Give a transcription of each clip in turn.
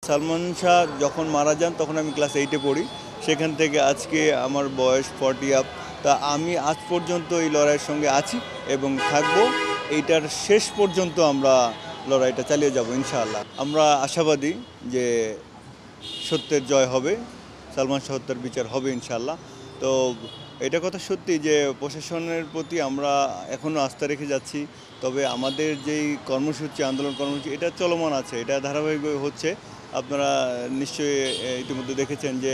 সালমান শাহ যখন মারা যান তখন আমি ক্লাস 8-এ পড়ি। সেখান থেকে আজকে আমার বয়স 40 আপ। তা আমি আজ পর্যন্ত এই লড়াইয়ের সঙ্গে আছি এবং থাকবো। এইটার শেষ পর্যন্ত আমরা লড়াইটা চালিয়ে যাব ইনশাআল্লাহ। আমরা আশাবাদী যে সত্যের জয় হবে, সালমান শাহ হত্যার বিচার হবে ইনশাআল্লাহ। তো এটা কথা সত্যি যে প্রশাসনের প্রতি আমরা এখনও আস্থা রেখে যাচ্ছি। তবে আমাদের যেই কর্মসূচি, আন্দোলন কর্মসূচি এটা চলমান আছে, এটা ধারাবাহিকভাবে হচ্ছে। আপনারা নিশ্চয়ই ইতিমধ্যে দেখেছেন যে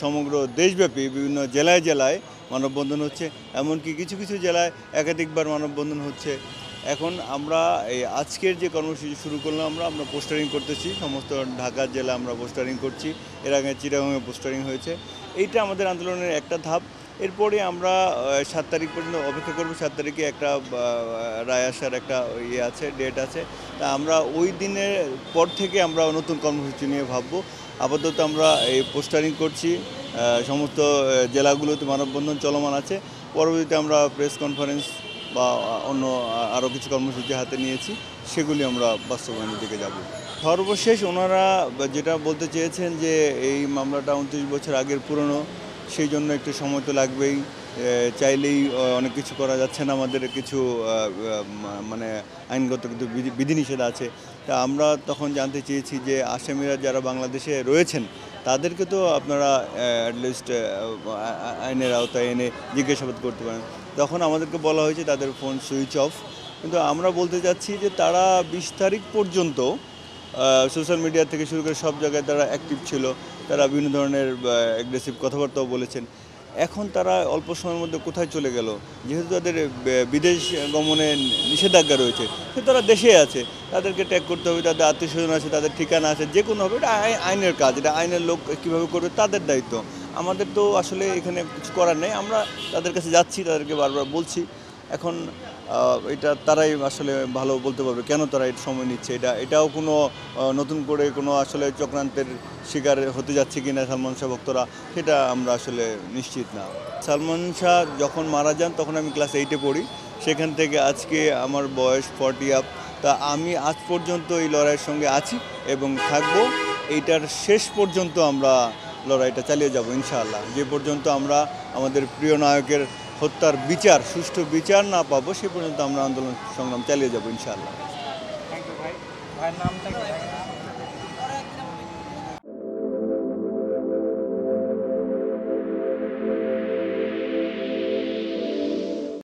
সমগ্র দেশব্যাপী বিভিন্ন জেলায় জেলায় মানববন্ধন হচ্ছে, এমনকি কিছু কিছু জেলায় একাধিকবার মানববন্ধন হচ্ছে। এখন আমরা এই আজকের যে কর্মসূচি শুরু করলাম, আমরা পোস্টারিং করতেছি, সমস্ত ঢাকা জেলা আমরা পোস্টারিং করছি। এর আগে চিটাগাংয়ে পোস্টারিং হয়েছে। এইটা আমাদের আন্দোলনের একটা ধাপ। এরপরে আমরা 7 তারিখ পর্যন্ত অপেক্ষা করব। 7 তারিখে একটা রায় আসার একটা আছে, ডেট আছে। তা আমরা ওই দিনের পর থেকে আমরা নতুন কর্মসূচি নিয়ে ভাববো। আপাতত আমরা এই পোস্টারিং করছি, সমস্ত জেলাগুলোতে মানববন্ধন চলমান আছে। পরবর্তীতে আমরা প্রেস কনফারেন্স বা অন্য আরও কিছু কর্মসূচি হাতে নিয়েছি, সেগুলি আমরা বাস্তবায়নের দিকে যাব। সর্বশেষ ওনারা যেটা বলতে চেয়েছেন যে এই মামলাটা 29 বছর আগের পুরনো, সেই জন্য একটু সময় তো লাগবেই। চাইলেই অনেক কিছু করা যাচ্ছে না, আমাদের কিছু মানে আইনগত কিছু বিধিনিষেধ আছে। তা আমরা তখন জানতে চেয়েছি যে আসামিরা যারা বাংলাদেশে রয়েছেন তাদেরকে তো আপনারা অ্যাটলিস্ট আইনের আওতায় এনে জিজ্ঞাসাবাদ করতে পারেন। তখন আমাদেরকে বলা হয়েছে তাদের ফোন সুইচ অফ। কিন্তু আমরা বলতে চাচ্ছি যে তারা 20 তারিখ পর্যন্ত সোশ্যাল মিডিয়া থেকে শুরু করে সব জায়গায় তারা অ্যাক্টিভ ছিল। তারা বিভিন্ন ধরনের অ্যাগ্রেসিভ কথাবার্তাও বলেছেন। এখন তারা অল্প সময়ের মধ্যে কোথায় চলে গেল? যেহেতু তাদের বিদেশ গমনে নিষেধাজ্ঞা রয়েছে, সে তারা দেশে আছে। তাদেরকে ট্যাগ করতে হবে, তাদের আত্মীয়স্বজন আছে, তাদের ঠিকানা আছে, যে কোনো হবে। এটা আইনের কাজ, এটা আইনের লোক কীভাবে করবে তাদের দায়িত্ব। আমাদের তো আসলে এখানে কিছু করার নেই। আমরা তাদের কাছে যাচ্ছি, তাদেরকে বারবার বলছি। এখন এটা তারাই আসলে ভালো বলতে পারবে কেন তারা এটা সময় নিচ্ছে। এটাও কোনো নতুন করে কোনো আসলে চক্রান্তের শিকার হতে যাচ্ছে কিনা সালমান শাহ ভক্তরা, সেটা আমরা আসলে নিশ্চিত না। সালমান শাহ যখন মারা যান তখন আমি ক্লাস 8-এ পড়ি। সেখান থেকে আজকে আমার বয়স 40 আপ। তা আমি আজ পর্যন্ত এই লড়াইয়ের সঙ্গে আছি এবং থাকবো। এইটার শেষ পর্যন্ত আমরা লড়াইটা চালিয়ে যাব ইনশাআল্লাহ। যে পর্যন্ত আমরা আমাদের প্রিয় নায়কের হত্যার বিচার, সুষ্ঠু বিচার না পাবো, সে পর্যন্ত আমরা আন্দোলন সংগ্রাম চালিয়ে যাব ইনশাআল্লাহ। থ্যাংক ইউ ভাই। ভাইয়ের নামটা কি?